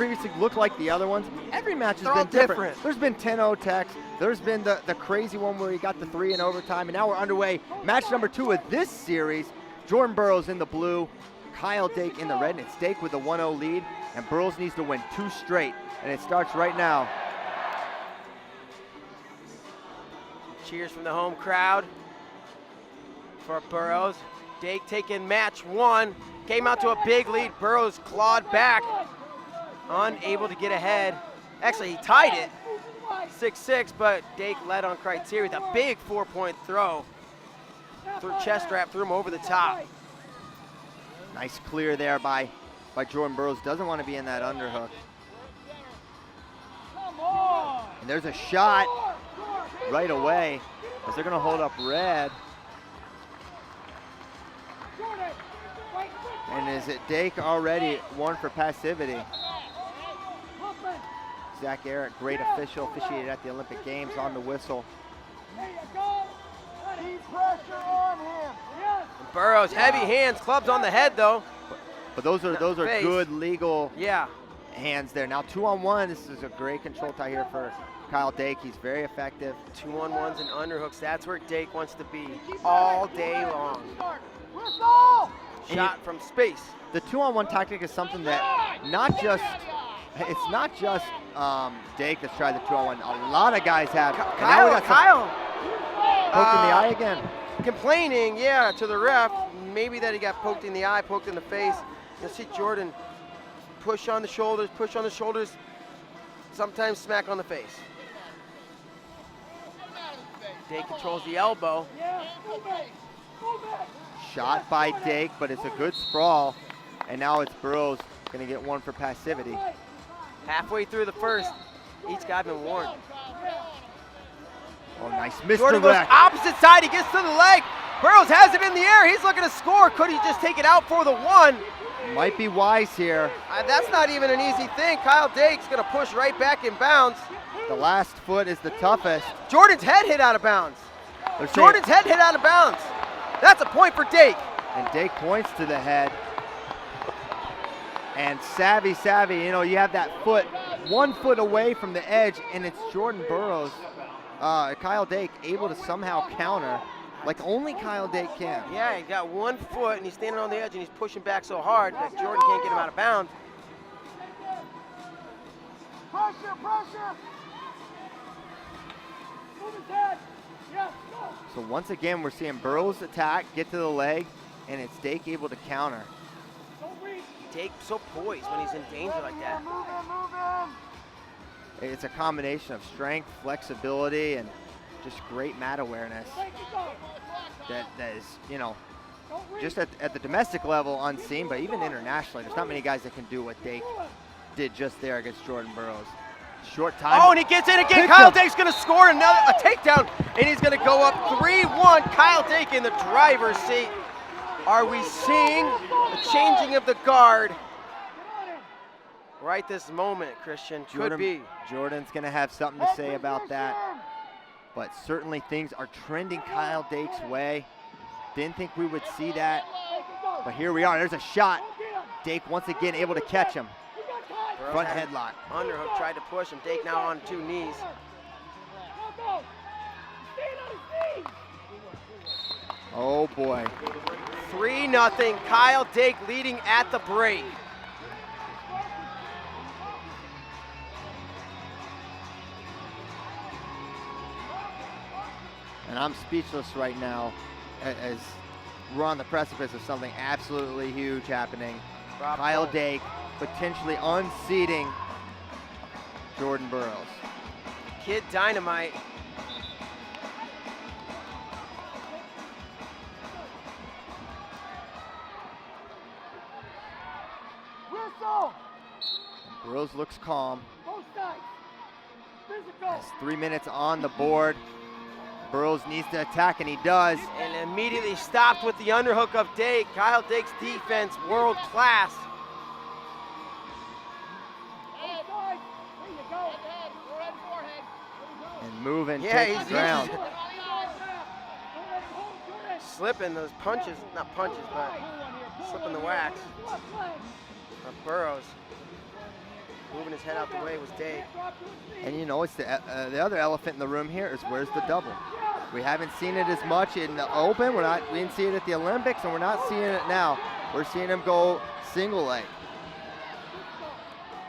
previously looked like the other ones. Every match has They're been all different. There's been 10-0 techs. There's been the crazy one where he got the 3 in overtime, and now we're underway. Match number 2 of this series. Jordan Burroughs in the blue, Kyle Dake in the red, and it's Dake with a 1-0 lead, and Burroughs needs to win 2 straight, and it starts right now. Cheers from the home crowd for Burroughs. Dake taking match 1. Came out to a big lead. Burroughs clawed back, unable to get ahead. Actually, he tied it 6-6, but Dake led on criteria with a big 4-point throw. Through chest wrap, threw him over the top. Nice clear there by Jordan Burroughs. Doesn't want to be in that underhook. And there's a shot right away as they're going to hold up red. And is it Dake already 1 for passivity? Zach Eric, great official, officiated at the Olympic Games on the whistle. Burroughs, heavy hands, clubs on the head though. But those are good legal yeah. hands there. Now 2-on-1, this is a great control tie here for Kyle Dake. He's very effective. 2-on-1s and underhooks, that's where Dake wants to be all day long. Shot from space. The 2-on-1 tactic is something that it's not just Dake that's tried the 2-on-1. A lot of guys have. Kyle. Poked in the eye again. Complaining, yeah, to the ref. Maybe that he got poked in the eye, poked in the face. You'll see Jordan push on the shoulders, sometimes smack on the face. Dake controls the elbow. Shot by Dake, but it's a good sprawl. And now it's Burroughs going to get 1 for passivity. Halfway through the first, each guy been warned. Oh, nice Jordan goes opposite side, he gets to the leg. Burroughs has it in the air, he's looking to score. Could he just take it out for the 1? Might be wise here. That's not even an easy thing. Kyle Dake's gonna push right back in bounds. The last foot is the toughest. Jordan's head hit out of bounds. Jordan's head hit out of bounds. That's a point for Dake. And Dake points to the head. And savvy, you know, you have that foot 1 foot away from the edge, and it's Jordan Burroughs, Kyle Dake, able to somehow counter like only Kyle Dake can. Yeah, he got 1 foot, and he's standing on the edge, and he's pushing back so hard that Jordan can't get him out of bounds. Pressure! Move his head. Yes, go. So once again, we're seeing Burroughs attack, get to the leg, and it's Dake able to counter. Dake so poised when he's in danger like that. Move in. It's a combination of strength, flexibility, and just great mat awareness. That is, you know, just at the domestic level unseen, but even internationally, there's not many guys that can do what Dake did just there against Jordan Burroughs. Short time. Oh, and he gets in again. Kyle Dake's going to score a takedown, and he's going to go up 3-1. Kyle Dake in the driver's seat. Are we seeing the changing of the guard right this moment, Christian? Could be. Jordan's going to have something to say about that. But certainly things are trending Kyle Dake's way. Didn't think we would see that. But here we are. There's a shot. Dake once again able to catch him. Front headlock. Underhook tried to push him. Dake now on 2 knees. Oh boy. 3-0. Kyle Dake leading at the break. And I'm speechless right now as we're on the precipice of something absolutely huge happening. Kyle Dake potentially unseating Jordan Burroughs. Kid Dynamite. Burroughs looks calm. Has 3 minutes on the board. Burroughs needs to attack, and he does. And immediately stopped with the underhook of Dake. Kyle Dake's defense, world class. And moving, yeah, takes the ground. Slipping those punches, not punches, but slipping the wax of Burroughs. his head out the way was Dake. And you know, it's the other elephant in the room here is where's the double? We haven't seen it as much in the Open. We didn't see it at the Olympics, and we're not seeing it now. We're seeing him go single leg.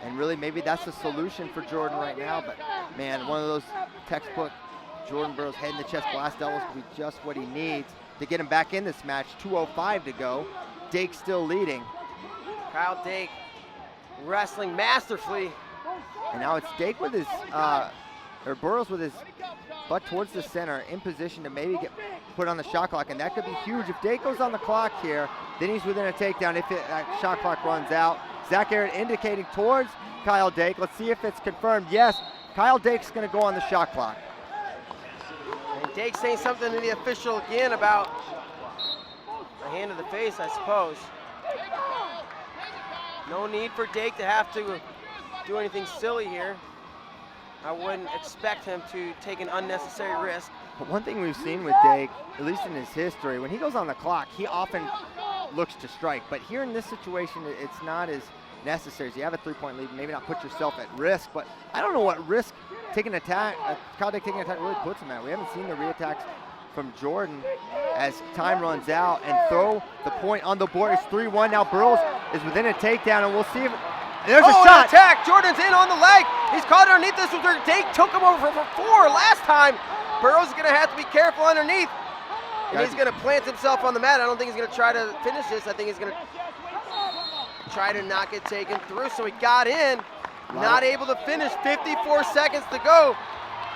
And really, maybe that's the solution for Jordan right now. But man, one of those textbook Jordan Burroughs head in the chest blast doubles could be just what he needs to get him back in this match. 2:05 to go. Dake still leading. Kyle Dake wrestling masterfully. And now it's Dake with his, or Burroughs with his butt towards the center, in position to maybe get put on the shot clock, and that could be huge. If Dake goes on the clock here, then he's within a takedown if that shot clock runs out. Zach Garrett indicating towards Kyle Dake. Let's see if it's confirmed. Yes, Kyle Dake's gonna go on the shot clock. And Dake saying something to the official again about a hand to the face, I suppose. No need for Dake to have to do anything silly here. I wouldn't expect him to take an unnecessary risk. But one thing we've seen with Dake, at least in his history, when he goes on the clock, he often looks to strike. But here in this situation, it's not as necessary. So you have a 3-point lead, maybe not put yourself at risk, but I don't know what risk taking an attack, Kyle Dake taking an attack really puts him at. We haven't seen the reattacks from Jordan as time runs out, and throw the point on the board. It's 3-1 now. Burroughs is within a takedown, and we'll see if there's a shot. Attack. Jordan's in on the leg. He's caught underneath this one. Dake took him over for 4 last time. Burroughs is going to have to be careful underneath. And he's going to plant himself on the mat. I don't think he's going to try to finish this. I think he's going to try to not get taken through. So he got in, not able to finish. 54 seconds to go.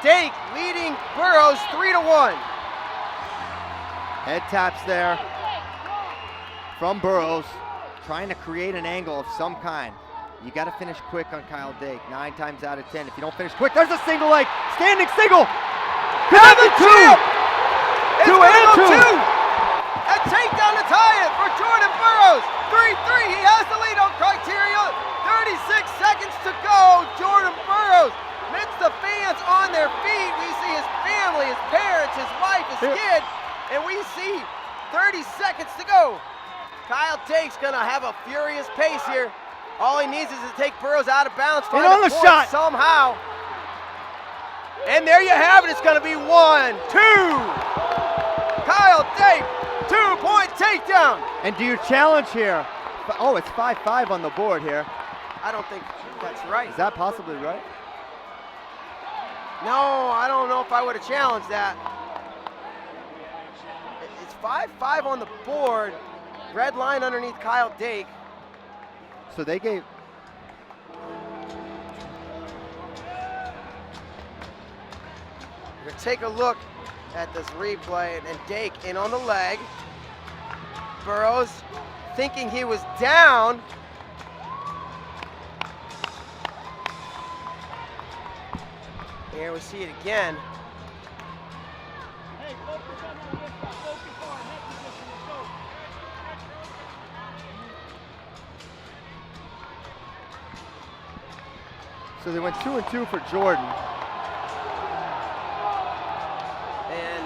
Dake leading Burroughs 3-1. Head taps there from Burroughs, trying to create an angle of some kind. You got to finish quick on Kyle Dake, 9 times out of 10. If you don't finish quick, there's a single leg, standing single. Could have been 2. 2 and 2. A takedown to tie it for Jordan Burroughs. 3-3. He has the lead on criteria. 36 seconds to go. Jordan Burroughs gets the fans on their feet. We see his family, his parents, his wife, his kid. And we see 30 seconds to go. Kyle Dake's gonna have a furious pace here. All he needs is to take Burroughs out of bounds, find on a the point shot somehow. And there you have it. It's gonna be 1-2. Kyle Dake, 2-point takedown. And do you challenge here? Oh, it's 5-5 on the board here. I don't think that's right. Is that possibly right? No, I don't know if I would have challenged that. It's 5-5 on the board. Red line underneath Kyle Dake. So they gave. We're gonna take a look at this replay, and Dake in on the leg. Burroughs thinking he was down. Here we see it again. Hey, focus on that wrist, focus on that position, let's go. So they went 2 and 2 for Jordan. And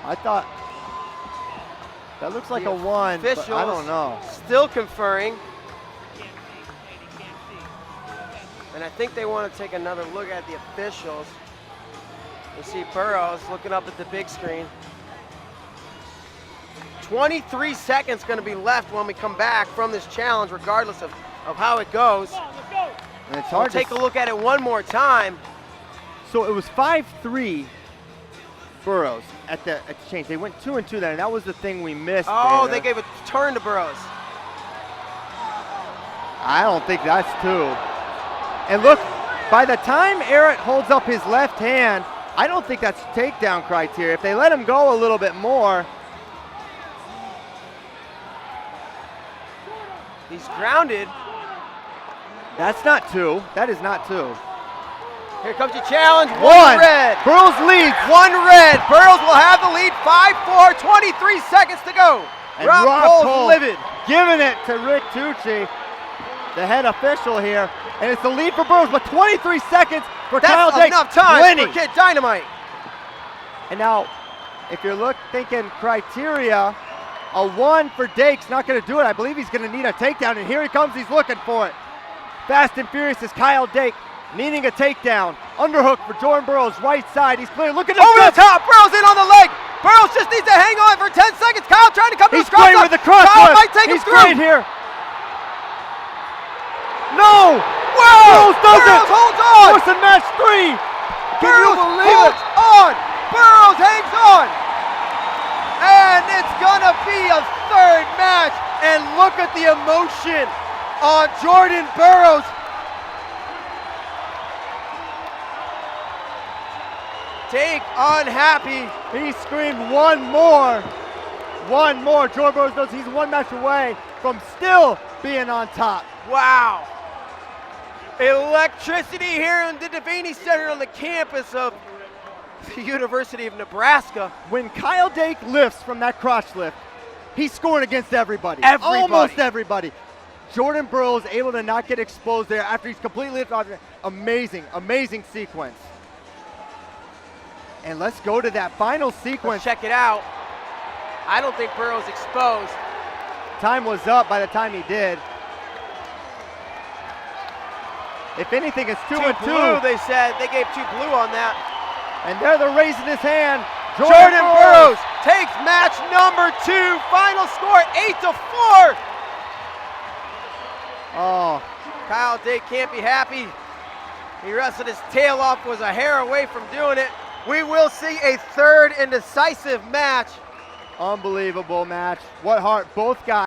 I thought that looks like a 1, but I don't know. Still conferring. And I think they want to take another look at the officials. We see Burroughs looking up at the big screen. 23 seconds going to be left when we come back from this challenge, regardless of how it goes. And it's hard We'll take a look at it one more time. So it was 5-3 Burroughs at the change. They went 2 and 2 there, and that was the thing we missed. Oh, Dana. they gave a turn to Burroughs. I don't think that's 2. And look, by the time Eric holds up his left hand, I don't think that's takedown criteria. If they let him go a little bit more. He's grounded. That's not 2. That is not 2. Here comes your challenge. 1 red. Burroughs leads. 1 red. Burroughs will have the lead. 5-4. 23 seconds to go. And Rob Cole Cole's livid. Giving it to Rick Tucci, the head official here. And it's the lead for Burroughs, but 23 seconds for Kyle Dake. That's enough time winning. for Kid Dynamite. And now, if you're thinking criteria, a 1 for Dake's not going to do it. I believe he's going to need a takedown, and here he comes. He's looking for it. Fast and furious is Kyle Dake, needing a takedown. Underhook for Jordan Burroughs, right side. He's clear. Look at him. Over the top. Burroughs in on the leg. Burroughs just needs to hang on for 10 seconds. Kyle trying to come to He's his cross. great with the cross. Kyle might take He's him through. great here. No! Whoa! Burroughs does Burroughs it! holds on. Force in match 3. Can you Burroughs believe holds it? on. Burroughs hangs on. And it's gonna be a third match. And look at the emotion on Jordan Burroughs. Dake unhappy. He screamed one more. One more. Jordan Burroughs knows he's one match away from still being on top. Wow. Electricity here in the Devaney Center on the campus of the University of Nebraska. When Kyle Dake lifts from that crotch lift, he's scoring against everybody. Everybody. Almost everybody. Jordan Burroughs able to not get exposed there after he's completely lifted off. Amazing, amazing sequence. And let's go to that final sequence. Let's check it out. I don't think Burroughs exposed. Time was up by the time he did. If anything, it's 2 and 2. Blue, they said. They gave 2 blue on that. And there they're raising his hand. Jordan Burroughs takes match number 2. Final score 8-4. Oh, Kyle Dake can't be happy. He wrestled his tail off, was a hair away from doing it. We will see a third and decisive match. unbelievable match. What heart, both guys.